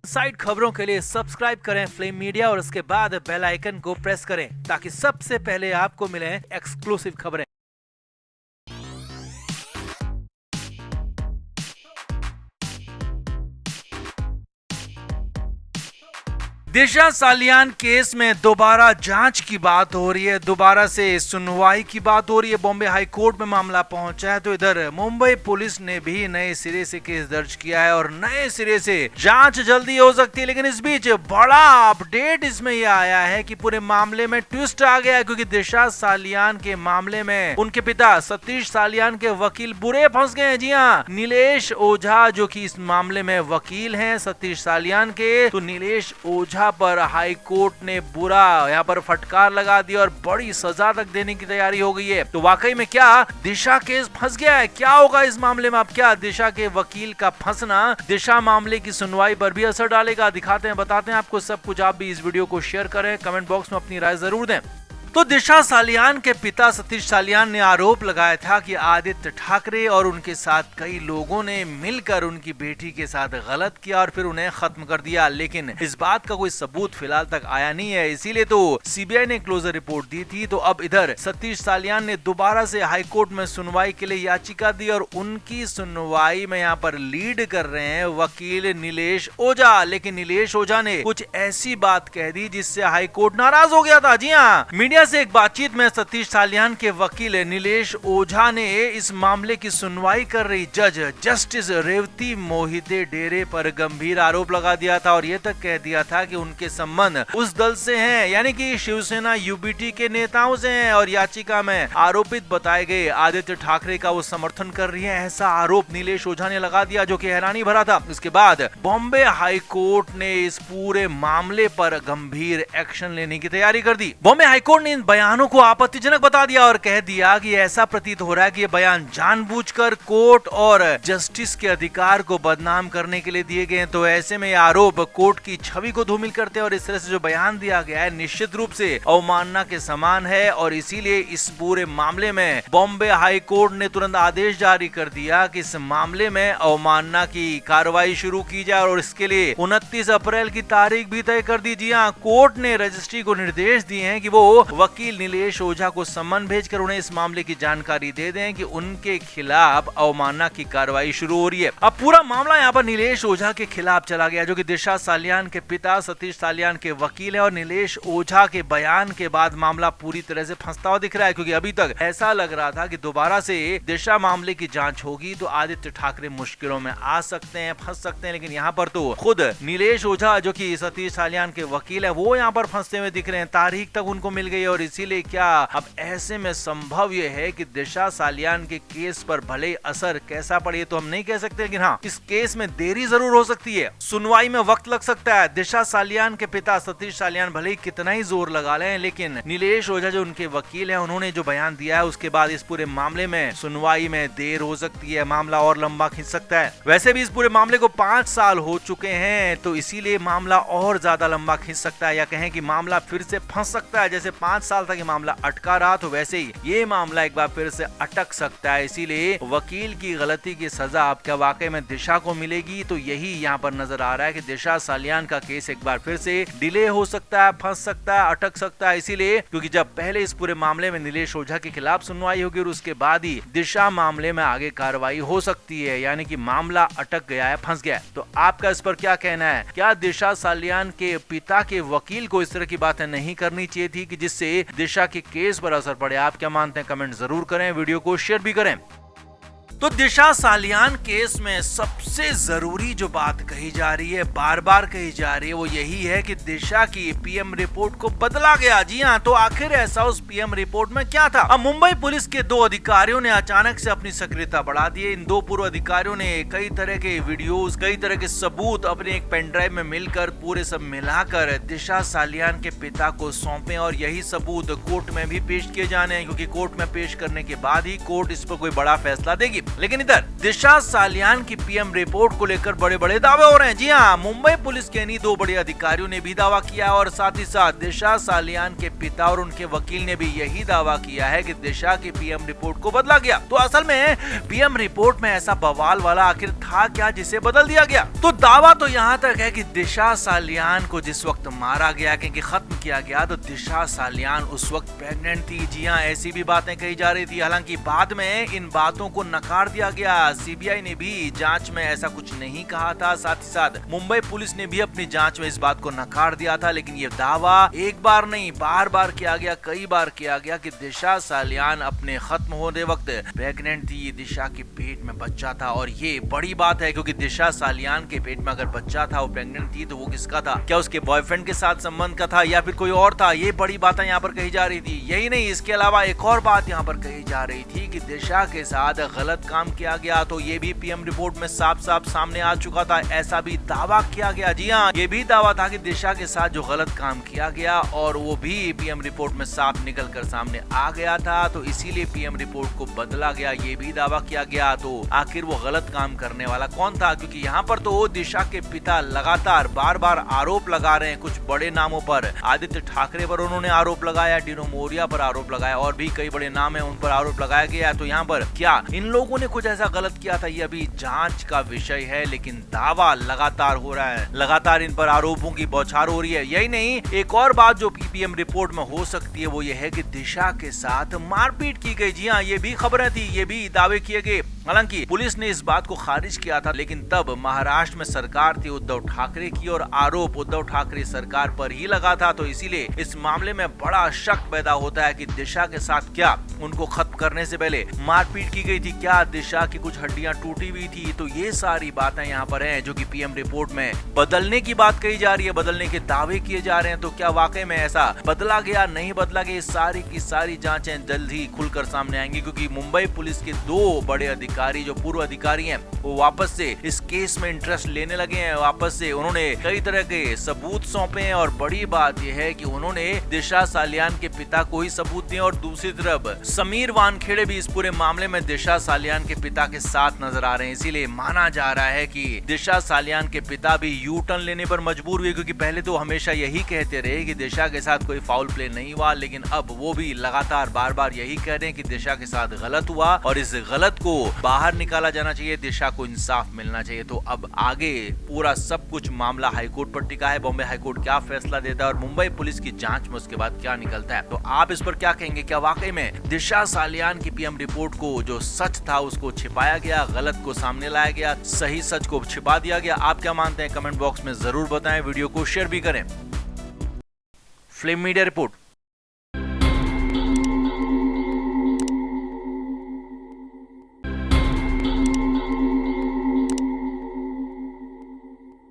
Side खबरों के लिए सब्सक्राइब करें फ्लेम मीडिया और उसके बाद बेल आइकन को प्रेस करें ताकि सबसे पहले आपको मिले एक्सक्लूसिव खबरें। दिशा सालियान केस में दोबारा जांच की बात हो रही है, दोबारा से सुनवाई की बात हो रही है। बॉम्बे हाई कोर्ट में मामला पहुंचा है तो इधर मुंबई पुलिस ने भी नए सिरे से केस दर्ज किया है और नए सिरे से जांच जल्दी हो सकती है। लेकिन इस बीच बड़ा अपडेट इसमें यह आया है कि पूरे मामले में ट्विस्ट आ गया है, क्योंकि दिशा सालियान के मामले में उनके पिता सतीश सालियान के वकील बुरे फंस गए हैं। जी हाँ, नीलेश ओझा जो कि इस मामले में वकील हैं सतीश सालियान के, तो नीलेश ओझा पर हाई कोर्ट ने बुरा यहाँ पर फटकार लगा दिया और बड़ी सजा तक देने की तैयारी हो गई है। तो वाकई में क्या दिशा केस फंस गया है? क्या होगा इस मामले में? अब क्या दिशा के वकील का फंसना दिशा मामले की सुनवाई पर भी असर डालेगा? दिखाते हैं, बताते हैं आपको सब कुछ। आप भी इस वीडियो को शेयर करें, कमेंट बॉक्स में अपनी राय जरूर दें। तो दिशा सालियान के पिता सतीश सालियान ने आरोप लगाया था कि आदित्य ठाकरे और उनके साथ कई लोगों ने मिलकर उनकी बेटी के साथ गलत किया और फिर उन्हें खत्म कर दिया। लेकिन इस बात का कोई सबूत फिलहाल तक आया नहीं है, इसीलिए तो सीबीआई ने क्लोजर रिपोर्ट दी थी। तो अब इधर सतीश सालियान ने दोबारा से हाई कोर्ट में सुनवाई के लिए याचिका दी और उनकी सुनवाई में यहाँ पर लीड कर रहे हैं वकील नीलेश ओझा। लेकिन नीलेश ओझा ने कुछ ऐसी बात कह दी जिससे हाई कोर्ट नाराज हो गया था। जी हाँ, मीडिया से एक बातचीत में सतीश सालियान के वकील नीलेश ओझा ने इस मामले की सुनवाई कर रही जज जस्टिस रेवती मोहिते डेरे पर गंभीर आरोप लगा दिया था और ये तक कह दिया था कि उनके संबंध उस दल से हैं, यानी कि शिवसेना यूबीटी के नेताओं से हैं और याचिका में आरोपित बताए गए आदित्य ठाकरे का वो समर्थन कर रही है। ऐसा आरोप नीलेश ओझा ने लगा दिया जो कि हैरानी भरा था। इसके बाद बॉम्बे हाई कोर्ट ने इस पूरे मामले पर गंभीर एक्शन लेने की तैयारी कर दी। बॉम्बे हाई कोर्ट ने इन बयानों को आपत्तिजनक बता दिया और कह दिया कि ऐसा प्रतीत हो रहा है कि ये बयान जानबूझकर कोर्ट और जस्टिस के अधिकार को बदनाम करने के लिए दिए गए हैं। तो ऐसे में ये आरोप कोर्ट की छवि को धूमिल करते हैं और इस तरह से जो बयान दिया गया है निश्चित रूप से अवमानना के समान है और इसीलिए इस पूरे मामले में बॉम्बे हाई कोर्ट ने तुरंत आदेश जारी कर दिया कि इस मामले में अवमानना की कार्रवाई शुरू की जाए और इसके लिए 29 अप्रैल की तारीख भी तय कर दी। जी हाँ, कोर्ट ने रजिस्ट्री को निर्देश दिए हैं कि वो वकील नीलेश ओझा को सम्मन भेजकर उन्हें इस मामले की जानकारी दे दें कि उनके खिलाफ अवमानना की कार्रवाई शुरू हो रही है। अब पूरा मामला यहाँ पर नीलेश ओझा के खिलाफ चला गया जो कि दिशा सालियान के पिता सतीश सालियान के वकील है और नीलेश ओझा के बयान के बाद मामला पूरी तरह से फंसता हुआ दिख रहा है, क्योंकि अभी तक ऐसा लग रहा था कि दोबारा से दिशा मामले की जांच होगी तो आदित्य ठाकरे मुश्किलों में आ सकते हैं, फंस सकते हैं। लेकिन यहाँ पर तो खुद नीलेश ओझा जो कि सतीश सालियान के वकील है वो यहाँ पर फंसते हुए दिख रहे हैं। तारीख तक उनको मिल गई और इसीलिए क्या अब ऐसे में संभव यह है कि दिशा सालियान के केस पर भले असर कैसा पड़े तो हम नहीं कह सकते, लेकिन हाँ, इस केस में देरी जरूर हो सकती है, सुनवाई में वक्त लग सकता है। दिशा सालियान के पिता सतीश सालियान भले ही कितना ही जोर लगा लें, लेकिन नीलेश ओझा जो उनके वकील हैं उन्होंने जो बयान दिया है उसके बाद इस पूरे मामले में सुनवाई में देर हो सकती है, मामला और लंबा खिंच सकता है। वैसे भी इस पूरे मामले को 5 साल हो चुके हैं तो इसीलिए मामला और ज्यादा लंबा खिंच सकता है, या कहें कि मामला फिर से फंस सकता है। जैसे 5 साल तक ये मामला अटका रहा तो वैसे ही ये मामला एक बार फिर से अटक सकता है। इसीलिए वकील की गलती की सजा अब क्या वाकई में दिशा को मिलेगी? तो यही यहाँ पर नजर आ रहा है कि दिशा सालियान का केस एक बार फिर से डिले हो सकता है, फंस सकता है, अटक सकता है। इसीलिए क्योंकि जब पहले इस पूरे मामले में नीलेश ओझा के खिलाफ सुनवाई होगी और उसके बाद ही दिशा मामले में आगे कार्रवाई हो सकती है, यानी कि मामला अटक गया है, फंस गया है। तो आपका इस पर क्या कहना है? क्या दिशा सालियान के पिता के वकील को इस तरह की बातें नहीं करनी चाहिए थी कि जिससे दिशा के केस पर असर पड़े? आप क्या मानते हैं? कमेंट जरूर करें, वीडियो को शेयर भी करें। तो दिशा सालियान केस में सबसे जरूरी जो बात कही जा रही है, बार बार कही जा रही है, वो यही है कि दिशा की पीएम रिपोर्ट को बदला गया। जी हाँ, तो आखिर ऐसा उस पीएम रिपोर्ट में क्या था? अब मुंबई पुलिस के 2 अधिकारियों ने अचानक से अपनी सक्रियता बढ़ा दी। इन 2 पूर्व अधिकारियों ने कई तरह के वीडियोस, कई तरह के सबूत अपने एक पेन ड्राइव में मिलकर पूरे सब मिलाकर दिशा सालियान के पिता को सौंपे और यही सबूत कोर्ट में भी पेश किए जाने हैं, क्योंकि कोर्ट में पेश करने के बाद ही कोर्ट इस पर कोई बड़ा फैसला देगी। लेकिन इधर दिशा सालियान की पीएम रिपोर्ट को लेकर बड़े बड़े दावे हो रहे हैं। जी हाँ, मुंबई पुलिस के इन्हीं दो बड़े अधिकारियों ने भी दावा किया और साथ ही साथ दिशा सालियान के पिता और उनके वकील ने भी यही दावा किया है कि दिशा की पीएम रिपोर्ट को बदला गया। तो असल में पीएम रिपोर्ट में ऐसा बवाल वाला आखिर था क्या जिसे बदल दिया गया? तो दावा तो यहाँ तक है कि दिशा सालियान को जिस वक्त मारा गया, क्योंकि खत्म किया गया, तो दिशा सालियान उस वक्त प्रेग्नेंट थी। जी हाँ, ऐसी भी बातें कही जा रही थी। हालांकि बाद में इन बातों को नकार दिया गया। सीबीआई ने भी जांच में ऐसा कुछ नहीं कहा था। साथ ही साथ मुंबई पुलिस ने भी अपनी जांच में इस बात को नकार दिया था। लेकिन ये दावा एक बार नहीं, बार बार किया गया, कई बार किया गया कि दिशा सालियान अपने खत्म होने वक्त प्रेग्नेंट थी, दिशा के पेट में बच्चा था। और ये बड़ी बात है क्योंकि दिशा सालियान के पेट में अगर बच्चा था, वो प्रेग्नेंट थी, तो वो किसका था? क्या उसके बॉयफ्रेंड के साथ संबंध का था या फिर कोई और था? ये बड़ी बातें यहाँ पर कही जा रही थी। यही नहीं, इसके अलावा एक और बात यहाँ पर कही जा रही थी कि दिशा के साथ गलत काम किया गया। तो ये भी पीएम रिपोर्ट में साफ साफ सामने आ चुका था, ऐसा भी दावा किया गया। जी हाँ, ये भी दावा था कि दिशा के साथ जो गलत काम किया गया और वो भी पीएम रिपोर्ट में साफ निकल कर सामने आ गया था। तो इसीलिए पीएम रिपोर्ट को बदला गया, ये भी दावा किया गया। तो आखिर वो गलत काम करने वाला कौन था? क्योंकि यहाँ पर तो दिशा के पिता लगातार बार बार आरोप लगा रहे हैं कुछ बड़े नामों पर। आदित्य ठाकरे पर उन्होंने आरोप लगाया, डिनो मोरिया पर आरोप लगाया, और भी कई बड़े नाम है उन पर आरोप लगाया गया। तो यहाँ पर क्या इन लोगों ने कुछ ऐसा गलत किया था? ये अभी जांच का विषय है, लेकिन दावा लगातार हो रहा है, लगातार इन पर आरोपों की बौछार हो रही है। यही नहीं, एक और बात जो पीएम रिपोर्ट में हो सकती है वो ये है कि दिशा के साथ मारपीट की गई। जी हाँ, ये भी खबरें थी, ये भी दावे किए गए। हालांकि पुलिस ने इस बात को खारिज किया था, लेकिन तब महाराष्ट्र में सरकार थी उद्धव ठाकरे की और आरोप उद्धव ठाकरे सरकार पर ही लगा था। तो इसीलिए इस मामले में बड़ा शक पैदा होता है कि दिशा के साथ क्या उनको खत्म करने से पहले मारपीट की गई थी, क्या दिशा की कुछ हड्डियां टूटी हुई थी? तो ये सारी बातें यहाँ पर हैं जो कि पीएम रिपोर्ट में बदलने की बात कही जा रही है, बदलने के दावे किए जा रहे हैं। तो क्या वाकई में ऐसा बदला गया, नहीं बदला गया? सारी की सारी जांचें जल्द ही खुलकर सामने आएंगी, क्योंकि मुंबई पुलिस के दो बड़े अधिकारी जो पूर्व अधिकारी हैं वो वापस से इस केस में इंटरेस्ट लेने लगे हैं। वापस से उन्होंने कई तरह के सबूत सौंपे हैं और बड़ी बात यह है कि उन्होंने दिशा सालियान के पिता को ही सबूत दिए और दूसरी तरफ समीर वानखेड़े भी इस पूरे मामले में दिशा सालियान के पिता के साथ नजर आ रहे हैं। इसीलिए माना जा रहा है कि दिशा सालियान के पिता भी यू टर्न लेने पर मजबूर हुए, क्योंकि पहले तो हमेशा यही कहते रहे कि दिशा के साथ कोई फाउल प्ले नहीं हुआ, लेकिन अब वो भी लगातार बार बार यही कह रहे हैं कि दिशा के साथ गलत हुआ और इस गलत को बाहर निकाला जाना चाहिए, दिशा को इंसाफ मिलना चाहिए। तो अब आगे पूरा सब कुछ मामला हाईकोर्ट पर टिका है। बॉम्बे हाईकोर्ट क्या फैसला देता है और मुंबई पुलिस की जांच में उसके बाद क्या निकलता है, तो आप इस पर क्या कहेंगे? क्या वाकई में दिशा सालियान की पीएम रिपोर्ट को जो सच था उसको छिपाया गया, गलत को सामने लाया गया, सही सच को छिपा दिया गया? आप क्या मानते हैं? कमेंट बॉक्स में जरूर बताएं, वीडियो को शेयर भी करें। Flame media report.